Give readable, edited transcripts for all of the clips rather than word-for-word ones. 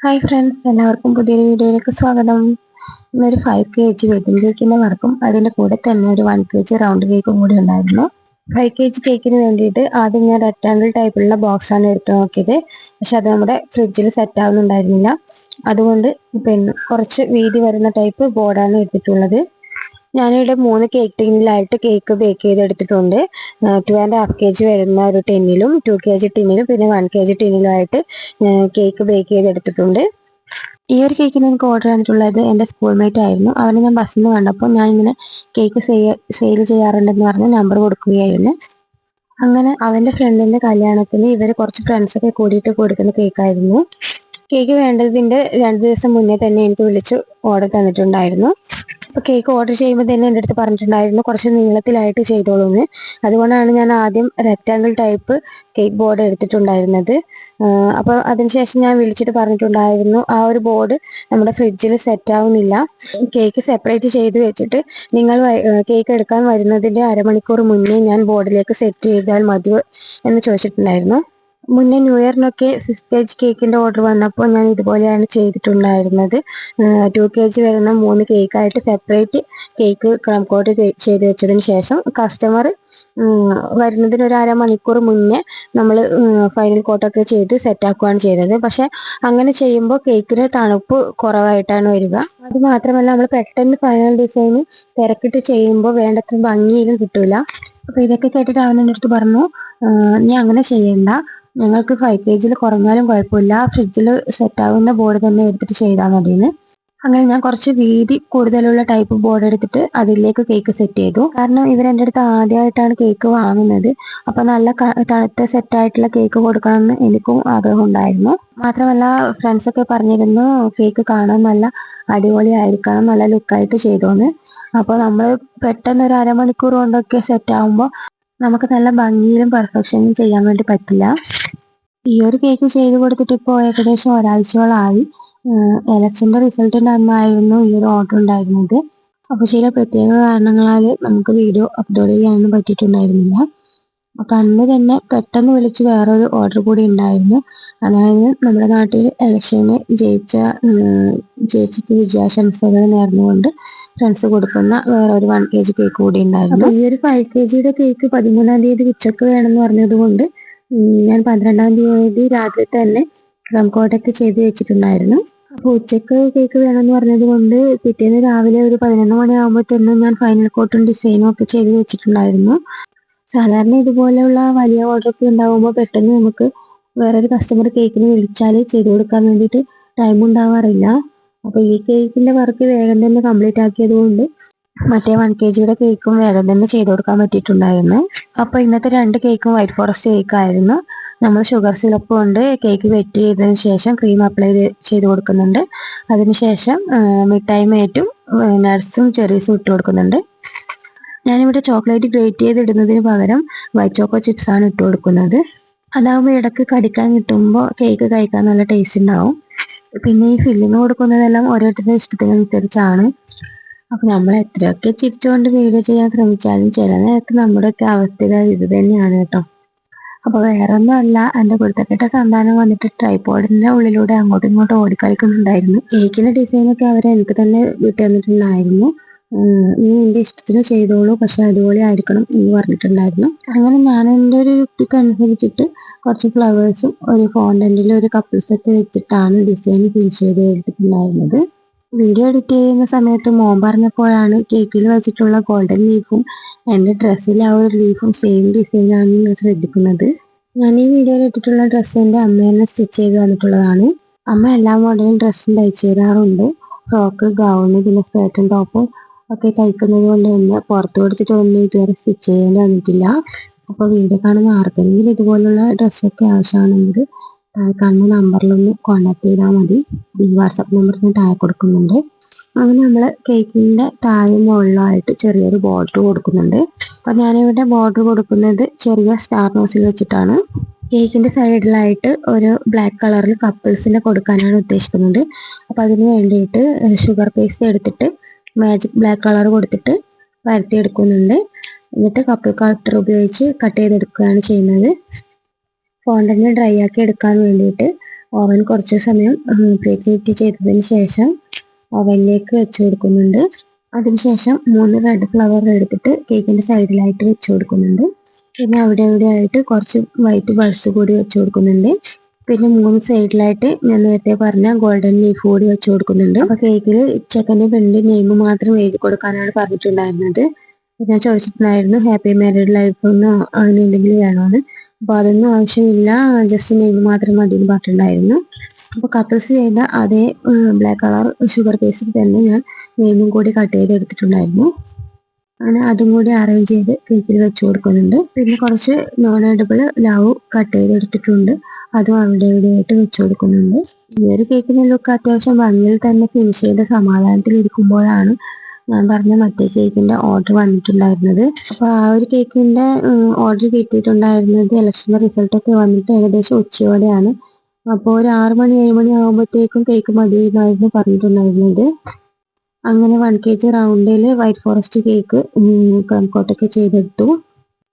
Hi friends, എല്ലാവർക്കും പുതിയൊരു വീഡിയോയിലേക്ക് സ്വാഗതം. ഇന്നൊരു 5 kg വെഡിങ് കേക്കിന്റെ വർക്കും അതിന്റെ കൂടെ തന്നെ ഒരു 1 kg റൗണ്ട് കേക്കും കൂടി ഉണ്ടായിരുന്നു. 5 kg കേക്കിന് വേണ്ടിയിട്ട് ആദ്യം ഞാൻ റെക്റ്റാങ്കിൾ ടൈപ്പിലുള്ള ബോക്സ് ആണ് എടുത്തു നോക്കിയത്. പക്ഷെ അത് നമ്മുടെ ഫ്രിഡ്ജിൽ സെറ്റ് ആവുന്നുണ്ടായിരുന്നില്ല. അതുകൊണ്ട് പിന്നെ കുറച്ച് വീതി വരുന്ന ടൈപ്പ് ബോർഡാണ് എടുത്തിട്ടുള്ളത്. ഞാനിവിടെ 3 കേക്ക് ടിന്നിലായിട്ട് കേക്ക് ബേക്ക് ചെയ്തെടുത്തിട്ടുണ്ട്. 2.5 kg വരുന്ന ഒരു ടിന്നിലും 2 kg ടിന്നിലും പിന്നെ 1 kg ടിന്നിലുമായിട്ട് കേക്ക് ബേക്ക് ചെയ്തെടുത്തിട്ടുണ്ട്. ഈ ഒരു കേക്കിന് എനിക്ക് ഓർഡർ ചെയ്തിട്ടുള്ളത് എൻ്റെ സ്കൂൾ മേറ്റ് ആയിരുന്നു. അവനെ ഞാൻ ബസ്സിൽ നിന്ന് കണ്ടപ്പോൾ ഞാൻ ഇങ്ങനെ കേക്ക് സെയിൽ ചെയ്യാറുണ്ടെന്ന് പറഞ്ഞ് നമ്പർ കൊടുക്കുകയായിരുന്നു. അങ്ങനെ അവൻ്റെ ഫ്രണ്ടിൻ്റെ കല്യാണത്തിന് ഇവർ കുറച്ച് ഫ്രണ്ട്സൊക്കെ കൂടിയിട്ട് കൊടുക്കുന്ന കേക്കായിരുന്നു. കേക്ക് വേണ്ടതിൻ്റെ 2 ദിവസം മുന്നേ തന്നെ എനിക്ക് വിളിച്ച് ഓർഡർ തന്നിട്ടുണ്ടായിരുന്നു. അപ്പോൾ കേക്ക് ഓർഡർ ചെയ്യുമ്പോൾ തന്നെ എൻ്റെ അടുത്ത് പറഞ്ഞിട്ടുണ്ടായിരുന്നു കുറച്ച് നീളത്തിലായിട്ട് ചെയ്തോളൂന്ന്. അതുകൊണ്ടാണ് ഞാൻ ആദ്യം റെക്റ്റാങ്കിൾ ടൈപ്പ് കേക്ക് ബോർഡ് എടുത്തിട്ടുണ്ടായിരുന്നത്. അപ്പോൾ അതിനുശേഷം ഞാൻ വിളിച്ചിട്ട് പറഞ്ഞിട്ടുണ്ടായിരുന്നു ആ ഒരു ബോർഡ് നമ്മുടെ ഫ്രിഡ്ജിൽ സെറ്റ് ആവുന്നില്ല. കേക്ക് സെപ്പറേറ്റ് ചെയ്ത് വെച്ചിട്ട് നിങ്ങൾ കേക്ക് എടുക്കാൻ വരുന്നതിൻ്റെ അരമണിക്കൂർ മുന്നേ ഞാൻ ബോർഡിലേക്ക് സെറ്റ് ചെയ്താൽ മതി എന്ന് ചോദിച്ചിട്ടുണ്ടായിരുന്നു. മുന്നേ ന്യൂ ഇയറിനൊക്കെ 6 kg കേക്കിൻ്റെ ഓർഡർ വന്നപ്പോൾ ഞാൻ ഇതുപോലെയാണ് ചെയ്തിട്ടുണ്ടായിരുന്നത്. 2 kg വരുന്ന 3 കേക്കായിട്ട് സെപ്പറേറ്റ് കേക്ക് ക്രം കോട്ട് ചെയ്ത് വെച്ചതിന് ശേഷം കസ്റ്റമർ വരുന്നതിന് ഒരു അരമണിക്കൂർ മുന്നേ നമ്മൾ ഫൈനൽ കോട്ടൊക്കെ ചെയ്ത് സെറ്റാക്കുകയാണ് ചെയ്തത്. പക്ഷെ അങ്ങനെ ചെയ്യുമ്പോൾ കേക്കിന് തണുപ്പ് കുറവായിട്ടാണ് വരിക. അത് മാത്രമല്ല നമ്മൾ പെട്ടെന്ന് ഫൈനൽ ഡിസൈന് തിരക്കിട്ട് ചെയ്യുമ്പോൾ വേണ്ടത്ര ഭംഗിയിലും കിട്ടില്ല. അപ്പോൾ ഇതൊക്കെ കേട്ടിട്ട് അവൻ എൻ്റെ അടുത്ത് പറഞ്ഞു, നീ അങ്ങനെ ചെയ്യണ്ട, ഞങ്ങൾക്ക് 5 kg കുറഞ്ഞാലും കുഴപ്പമില്ല, ഫ്രിഡ്ജിൽ സെറ്റാവുന്ന ബോർഡ് തന്നെ എടുത്തിട്ട് ചെയ്താൽ മതിയെന്ന്. അങ്ങനെ ഞാൻ കുറച്ച് വീതി കൂടുതലുള്ള ടൈപ്പ് ബോർഡ് എടുത്തിട്ട് അതിലേക്ക് കേക്ക് സെറ്റ് ചെയ്തു. കാരണം ഇവരെൻ്റെ അടുത്ത് ആദ്യമായിട്ടാണ് കേക്ക് വാങ്ങുന്നത്. അപ്പോൾ നല്ല തണുത്ത സെറ്റായിട്ടുള്ള കേക്ക് കൊടുക്കണമെന്ന് എനിക്കും ആഗ്രഹം ഉണ്ടായിരുന്നു. മാത്രമല്ല ഫ്രണ്ട്സൊക്കെ പറഞ്ഞിരുന്നു കേക്ക് കാണാൻ നല്ല അടിപൊളിയായിരിക്കണം, നല്ല ലുക്കായിട്ട് ചെയ്തോന്ന്. അപ്പോൾ നമ്മൾ പെട്ടെന്ന് ഒരു അരമണിക്കൂർ കൊണ്ടൊക്കെ സെറ്റ് ആകുമ്പോൾ നമുക്ക് നല്ല ഭംഗിയിലും പെർഫെക്ഷനും ചെയ്യാൻ വേണ്ടി പറ്റില്ല. ഈ ഒരു കേക്ക് ചെയ്ത് കൊടുത്തിട്ട് ഇപ്പോൾ ഏകദേശം ഒരാഴ്ചയോളമായി. എലക്ഷൻ്റെ റിസൾട്ടിൻ്റെ അന്നായിരുന്നു ഈ ഒരു ഓർഡർ ഉണ്ടായിരുന്നത്. അപ്പോൾ ചില പ്രത്യേക കാരണങ്ങളാൽ നമുക്ക് വീഡിയോ അപ്ലോഡ് ചെയ്യാനൊന്നും പറ്റിയിട്ടുണ്ടായിരുന്നില്ല. അപ്പോൾ അന്ന് തന്നെ പെട്ടെന്ന് വിളിച്ച് വേറൊരു ഓർഡർ കൂടി ഉണ്ടായിരുന്നു. അതായത് നമ്മുടെ നാട്ടിൽ ഇലക്ഷന് ജയിച്ച ചേച്ചിക്ക് വിജയാശംസകൾ നേർന്നുകൊണ്ട് ഫ്രണ്ട്സ് കൊടുക്കുന്ന വേറൊരു 1 kg കേക്ക് കൂടി ഉണ്ടായിരുന്നു. അപ്പോൾ ഈ ഒരു 5 kg കേക്ക് 13-ാം തീയതി ഉച്ചക്ക് വേണമെന്ന് പറഞ്ഞതുകൊണ്ട് ഞാൻ 12-ാം തീയതി രാത്രി തന്നെ ക്രം കോട്ടൊക്കെ ചെയ്ത് വെച്ചിട്ടുണ്ടായിരുന്നു. അപ്പോൾ ഉച്ചക്ക് കേക്ക് വേണമെന്ന് പറഞ്ഞത് കൊണ്ട് പിറ്റേന്ന് രാവിലെ ഒരു 11 മണിയാകുമ്പോൾ തന്നെ ഞാൻ ഫൈനൽ കോട്ടും ഡിസൈനും ഒക്കെ ചെയ്ത് വെച്ചിട്ടുണ്ടായിരുന്നു. സാധാരണ ഇതുപോലെയുള്ള വലിയ ഓർഡറൊക്കെ ഉണ്ടാകുമ്പോൾ പെട്ടെന്ന് നമുക്ക് വേറൊരു കസ്റ്റമർ കേക്കിന് വിളിച്ചാൽ ചെയ്ത് കൊടുക്കാൻ വേണ്ടിയിട്ട് ടൈം ഉണ്ടാവാറില്ല. അപ്പോൾ ഈ കേക്കിൻ്റെ വർക്ക് വേഗം തന്നെ കംപ്ലീറ്റ് ആക്കിയത് കൊണ്ട് മറ്റേ 1 kg കേക്കും വേഗം തന്നെ ചെയ്ത് കൊടുക്കാൻ പറ്റിയിട്ടുണ്ടായിരുന്നു. അപ്പോൾ ഇന്നത്തെ 2 കേക്കും വൈറ്റ് ഫോറസ്റ്റ് കേക്കായിരുന്നു. നമ്മൾ ഷുഗർ സിറപ്പ് കൊണ്ട് കേക്ക് വെറ്റ് ചെയ്തതിന് ശേഷം ക്രീം അപ്ലൈ ചെയ്ത് കൊടുക്കുന്നുണ്ട്. അതിനുശേഷം മിഠായി മേറ്റും നട്ട്സും ചെറീസും ഇട്ട് കൊടുക്കുന്നുണ്ട്. ഞാനിവിടെ ചോക്ലേറ്റ് ഗ്രേറ്റ് ചെയ്തിടുന്നതിന് പകരം വൈറ്റ് ചോക്കോ ചിപ്സാണ് ഇട്ട് കൊടുക്കുന്നത്. അതാകുമ്പോൾ ഇടയ്ക്ക് കടിക്കാൻ കിട്ടുമ്പോൾ കേക്ക് കഴിക്കാൻ നല്ല ടേസ്റ്റ് ഉണ്ടാവും. പിന്നെ ഈ ഫില്ലിങ് കൊടുക്കുന്നതെല്ലാം ഓരോരുത്തരുടെ ഇഷ്ടത്തിനനുസരിച്ചാണ്. അപ്പോൾ നമ്മൾ എത്രയൊക്കെ ചിരിച്ചുകൊണ്ട് വീഡിയോ ചെയ്യാൻ ശ്രമിച്ചാലും ചില നേരത്ത് നമ്മുടെയൊക്കെ അവസ്ഥ ഇത് തന്നെയാണ് കേട്ടോ. അപ്പോൾ വേറൊന്നും അല്ല, എൻ്റെ കുരുത്തക്കെട്ട സന്താനം വന്നിട്ട് ട്രൈപോഡിൻ്റെ ഉള്ളിലൂടെ അങ്ങോട്ടും ഇങ്ങോട്ടും ഓടിക്കളിക്കുന്നുണ്ടായിരുന്നു. കേക്കിൻ്റെ ഡിസൈനൊക്കെ അവർ എനിക്ക് തന്നെ വിട്ടു തന്നിട്ടുണ്ടായിരുന്നു. നീ നിൻ്റെ ഇഷ്ടത്തിന് ചെയ്തോളൂ, പക്ഷെ അടിപൊളി ആയിരിക്കണം എന്ന് പറഞ്ഞിട്ടുണ്ടായിരുന്നു. അങ്ങനെ ഞാൻ എൻ്റെ ഒരു യുക്തിക്ക് അനുസരിച്ചിട്ട് കുറച്ച് ഫ്ലവേഴ്സും ഒരു ഫോണ്ടൻറ്റിൽ ഒരു കപ്പിൾസൊക്കെ വെച്ചിട്ടാണ് ഡിസൈൻ ഫിനിഷ് ചെയ്ത് എടുത്തിട്ടുണ്ടായിരുന്നത്. വീഡിയോ എഡിറ്റ് ചെയ്യുന്ന സമയത്ത് മോൻ പറഞ്ഞപ്പോഴാണ് കേക്കിൽ വെച്ചിട്ടുള്ള ഗോൾഡൻ ലീഫും എൻ്റെ ഡ്രസ്സിൽ ആ ഒരു ലീഫും സെയിം ഡിസൈനാണെന്ന് ഞാൻ ശ്രദ്ധിക്കുന്നത്. ഞാൻ ഈ വീഡിയോയിൽ ഇട്ടിട്ടുള്ള ഡ്രസ്സ് എൻ്റെ അമ്മ തന്നെ സ്റ്റിച്ച് ചെയ്ത് തന്നിട്ടുള്ളതാണ്. അമ്മ എല്ലാ മോഡലും ഡ്രസ്സും തയ്ച്ചു തരാറുണ്ട്. ഫ്രോക്ക്, ഗൗണ്, പിന്നെ സ്കേർട്ടും ടോപ്പും ഒക്കെ തയ്ക്കുന്നത് കൊണ്ട് തന്നെ പുറത്ത് കൊടുത്തിട്ടൊന്നും ഇതുവരെ സ്റ്റിച്ച് ചെയ്യേണ്ടി വന്നിട്ടില്ല. അപ്പോൾ വീഡിയോ കാണുന്ന ആർക്കെങ്കിലും ഇതുപോലുള്ള ഡ്രസ്സൊക്കെ ആവശ്യമാണെങ്കിൽ കാണുന്ന നമ്പറിലൊന്ന് കോൺടാക്ട് ചെയ്താൽ മതി. ഈ വാട്സാപ്പ് നമ്പർ ഞാൻ താഴെ കൊടുക്കുന്നുണ്ട്. അങ്ങനെ നമ്മൾ കേക്കിൻ്റെ താഴെ മുകളിലായിട്ട് ചെറിയൊരു ബോർഡർ കൊടുക്കുന്നുണ്ട്. അപ്പോൾ ഞാനിവിടെ ബോർഡർ കൊടുക്കുന്നത് ചെറിയ സ്റ്റാർ നോസിൽ വെച്ചിട്ടാണ്. കേക്കിൻ്റെ സൈഡിലായിട്ട് ഒരു ബ്ലാക്ക് കളറിൽ കപ്പിൾസിൻ്റെ കൊടുക്കാനാണ് ഉദ്ദേശിക്കുന്നത്. അപ്പോൾ അതിന് വേണ്ടിയിട്ട് ഷുഗർ പേസ്റ്റ് എടുത്തിട്ട് മാജിക് ബ്ലാക്ക് കളർ കൊടുത്തിട്ട് പരത്തിയെടുക്കുന്നുണ്ട്. എന്നിട്ട് കപ്പിൾ കട്ടർ ഉപയോഗിച്ച് കട്ട് ചെയ്തെടുക്കുകയാണ് ചെയ്യുന്നത്. ഫോണ്ടന്റ് ഡ്രൈ ആക്കി എടുക്കാൻ വേണ്ടിയിട്ട് ഓവൻ കുറച്ച് സമയം പ്രീ ഹീറ്റ് ചെയ്തതിന് ശേഷം ഓവനിലേക്ക് വെച്ച് കൊടുക്കുന്നുണ്ട്. അതിനുശേഷം 3 റെഡ് ഫ്ലവർ എടുത്തിട്ട് കേക്കിന്റെ സൈഡിലായിട്ട് വെച്ച് കൊടുക്കുന്നുണ്ട്. പിന്നെ അവിടെ ആയിട്ട് കുറച്ച് വൈറ്റ് ബൾസ് കൂടി വെച്ച് കൊടുക്കുന്നുണ്ട്. പിന്നെ 3 സൈഡിലായിട്ട് ഞാൻ നേരത്തെ പറഞ്ഞ ഗോൾഡൻ ലീഫ് കൂടി വെച്ച് കൊടുക്കുന്നുണ്ട്. അപ്പൊ കേക്കിൽ ചെക്കൻ്റെ പെണ്ണിന്റെ നെയിം മാത്രം എഴുതി കൊടുക്കാനാണ് പറഞ്ഞിട്ടുണ്ടായിരുന്നത്. ഞാൻ ചോദിച്ചിട്ടുണ്ടായിരുന്നു ഹാപ്പി മാരീഡ് ലൈഫ് എന്നോ അങ്ങനെ എന്തെങ്കിലും വേണോന്ന്. അപ്പൊ അതൊന്നും ആവശ്യമില്ല, ജസ്റ്റ് നെയിം മാത്രം മതി എന്ന് പറഞ്ഞിട്ടുണ്ടായിരുന്നു. അപ്പോൾ കപ്പിൾസ് ചെയ്ത അതേ ബ്ലാക്ക് കളർ ഷുഗർ പേസ്റ്റിൽ തന്നെ ഞാൻ നെയിമും കൂടി കട്ട് ചെയ്ത് എടുത്തിട്ടുണ്ടായിരുന്നു. അങ്ങനെ അതും കൂടി അറേഞ്ച് ചെയ്ത് കേക്കിൽ വെച്ച് കൊടുക്കുന്നുണ്ട്. പിന്നെ കുറച്ച് നോൺ എഡിബിൾ ലാവ് കട്ട് ചെയ്ത് എടുത്തിട്ടുണ്ട്, അതും അവിടെ ആയിട്ട് വെച്ച് കൊടുക്കുന്നുണ്ട്. ഈ ഒരു കേക്കിന്റെ ലുക്ക് അത്യാവശ്യം ഭംഗിയിൽ തന്നെ ഫിനിഷ് ചെയ്ത് സമാധാനത്തിൽ ഇരിക്കുമ്പോഴാണ് ഞാൻ പറഞ്ഞ മറ്റേ കേക്കിന്റെ ഓർഡർ വന്നിട്ടുണ്ടായിരുന്നത്. അപ്പൊ ആ ഒരു കേക്കിന്റെ ഓർഡർ കിട്ടിയിട്ടുണ്ടായിരുന്നത് ഇലക്ഷന്റെ റിസൾട്ടൊക്കെ വന്നിട്ട് ഏകദേശം ഉച്ചയോടെയാണ്. അപ്പോൾ ഒരു 6 മണി 7 മണി ആകുമ്പോഴത്തേക്കും കേക്ക് മതി എന്നായിരുന്നു പറഞ്ഞിട്ടുണ്ടായിരുന്നത്. അങ്ങനെ 1 kg റൗണ്ടിൽ വൈറ്റ് ഫോറസ്റ്റ് കേക്ക് പ്ലം കോട്ടൊക്കെ ചെയ്തെടുത്തു.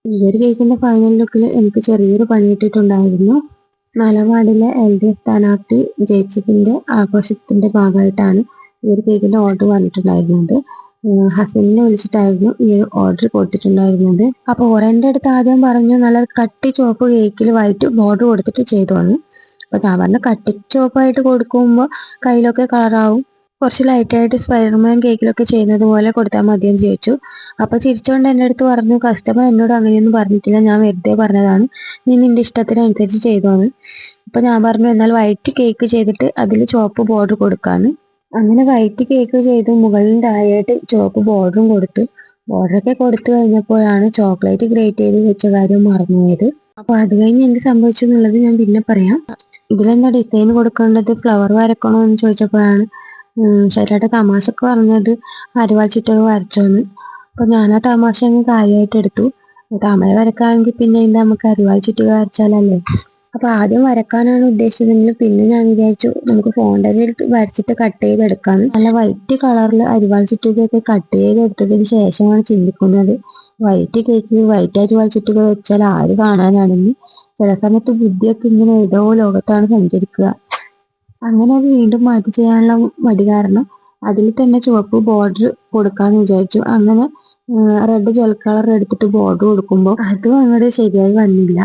ഈ ഒരു കേക്കിന്റെ ഫൈനൽ ലുക്കിൽ എനിക്ക് ചെറിയൊരു പണി കിട്ടിയിട്ടുണ്ടായിരുന്നു. 4ാം വാർഡിലെ LDF സ്ഥാനാർത്ഥി ജയിച്ചതിന്റെ ആഘോഷത്തിന്റെ ഭാഗമായിട്ടാണ് ഈ ഒരു കേക്കിന്റെ ഓർഡർ വന്നിട്ടുണ്ടായിരുന്നത്. ഹസ്ബൻഡിനെ വിളിച്ചിട്ടായിരുന്നു ഈ ഒരു ഓർഡർ കൊടുത്തിട്ടുണ്ടായിരുന്നത്. അപ്പോൾ എൻ്റെ അടുത്ത് ആദ്യം പറഞ്ഞു നല്ല കട്ടി ചുവപ്പ് കേക്കിൽ വൈറ്റ് ബോർഡർ കൊടുത്തിട്ട് ചെയ്തു വന്നു. അപ്പൊ ഞാൻ പറഞ്ഞു കട്ടി ചുവപ്പായിട്ട് കൊടുക്കുമ്പോൾ കയ്യിലൊക്കെ കളറാവും, കുറച്ച് ലൈറ്റായിട്ട് സ്പൈഡർമാൻ കേക്കിലൊക്കെ ചെയ്യുന്നത് പോലെ കൊടുത്താൽ മതിയെന്ന് ചോദിച്ചു. അപ്പൊ ചിരിച്ചോണ്ട് എൻ്റെ അടുത്ത് പറഞ്ഞു കസ്റ്റമർ എന്നോട് അങ്ങനെയൊന്നും പറഞ്ഞിട്ടില്ല, ഞാൻ വെറുതെ പറഞ്ഞതാണ്, നീ നിന്റെ ഇഷ്ടത്തിനനുസരിച്ച് ചെയ്തോന്ന്. അപ്പൊ ഞാൻ പറഞ്ഞു എന്നാൽ വൈറ്റ് കേക്ക് ചെയ്തിട്ട് അതിൽ ചുവപ്പ് ബോർഡർ കൊടുക്കാന്ന്. അങ്ങനെ വൈറ്റ് കേക്ക് ചെയ്തു മുകളിൽ താഴെയായിട്ട് ചുവപ്പ് ബോർഡറും കൊടുത്തു. ബോർഡറൊക്കെ കൊടുത്തു കഴിഞ്ഞപ്പോഴാണ് ചോക്ലേറ്റ് ഗ്രേറ്റ് ചെയ്ത് വെച്ച കാര്യം മറന്നുപോയത്. അപ്പൊ അത് കഴിഞ്ഞ് എന്ത് സംഭവിച്ചു എന്നുള്ളത് ഞാൻ പിന്നെ പറയാം. ഇതിലെന്താ ഡിസൈൻ കൊടുക്കേണ്ടത്, ഫ്ലവർ വരക്കണോ എന്ന് ചോദിച്ചപ്പോഴാണ് ശരിയായിട്ട് തമാശക്ക് പറഞ്ഞത് അരിവാൾ ചുറ്റൊക്കെ വരച്ചോന്ന്. അപ്പൊ ഞാൻ ആ തമാശ അങ്ങ് കാര്യമായിട്ട് എടുത്തു. താമര വരക്കാണെങ്കിൽ പിന്നെ എന്താ നമുക്ക് അരിവാൾ ചുറ്റുക വരച്ചാലല്ലേ. അപ്പൊ ആദ്യം വരക്കാനാണ് ഉദ്ദേശിച്ചതെങ്കിൽ പിന്നെ ഞാൻ വിചാരിച്ചു നമുക്ക് ഫോണ്ടനിൽ വരച്ചിട്ട് കട്ട് ചെയ്തെടുക്കാന്ന്. നല്ല വൈറ്റ് കളറിൽ അരിവാൾ ചുറ്റുകയൊക്കെ കട്ട് ചെയ്തെടുത്തതിന് ശേഷമാണ് ചിന്തിക്കുന്നത് വൈറ്റ് കേക്കിൽ വൈറ്റ് അരിവാൾ ചുറ്റുക വെച്ചാൽ ആര് കാണാനാണെന്ന്. ചില സമയത്ത് ബുദ്ധിയൊക്കെ ഇങ്ങനെ ഏതോ ലോകത്താണ് സഞ്ചരിക്കുക. അങ്ങനെ അത് വീണ്ടും മാറ്റി ചെയ്യാനുള്ള മടി കാരണം അതിൽ തന്നെ ചുവപ്പ് ബോർഡർ കൊടുക്കാന്ന് വിചാരിച്ചു. അങ്ങനെ റെഡ് ജെൽ കളർ എടുത്തിട്ട് ബോർഡർ കൊടുക്കുമ്പോൾ അതും അങ്ങോട്ട് ശരിയായി വന്നില്ല.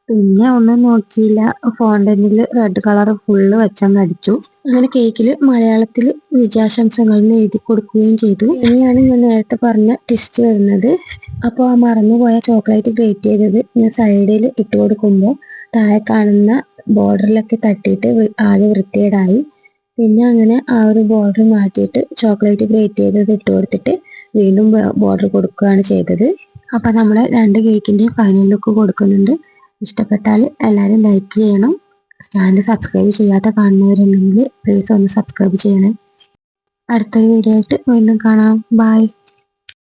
പിന്നെ ഒന്നും നോക്കിയില്ല, ഫോണ്ടനിൽ റെഡ് കളർ ഫുള്ള് വെച്ചങ്ങ് അടിച്ചു. അങ്ങനെ കേക്കിൽ മലയാളത്തിൽ വിജയാശംസകൾ എന്ന് എഴുതി കൊടുക്കുകയും ചെയ്തു. ഇനിയാണ് ഞാൻ നേരത്തെ പറഞ്ഞ ട്വിസ്റ്റ് വരുന്നത്. അപ്പോൾ ആ മറന്നുപോയ ചോക്ലേറ്റ് ഗ്രേറ്റ് ചെയ്തത് ഞാൻ സൈഡിൽ ഇട്ട് കൊടുക്കുമ്പോൾ താഴെ കാണുന്ന ബോർഡറിലൊക്കെ തട്ടിയിട്ട് ആകെ വൃത്തികേടായി. പിന്നെ അങ്ങനെ ആ ഒരു ബോർഡർ മാറ്റിയിട്ട് ചോക്ലേറ്റ് ഗ്രേറ്റ് ചെയ്തത് ഇട്ട് കൊടുത്തിട്ട് വീണ്ടും ബോർഡർ കൊടുക്കുകയാണ് ചെയ്തത്. അപ്പൊ നമ്മൾ 2 കേക്കിന്റെ ഫൈനൽ ലുക്ക് കൊടുക്കുന്നുണ്ട്. ഇഷ്ടപ്പെട്ടാൽ എല്ലാവരും ലൈക്ക് ചെയ്യണം. ചാനൽ സബ്സ്ക്രൈബ് ചെയ്യാതെ കാണുന്നവരുണ്ടെങ്കിൽ പ്ലീസ് ഒന്ന് സബ്സ്ക്രൈബ് ചെയ്യണേ. അടുത്തൊരു വീഡിയോ ആയിട്ട് വീണ്ടും കാണാം. ബൈ.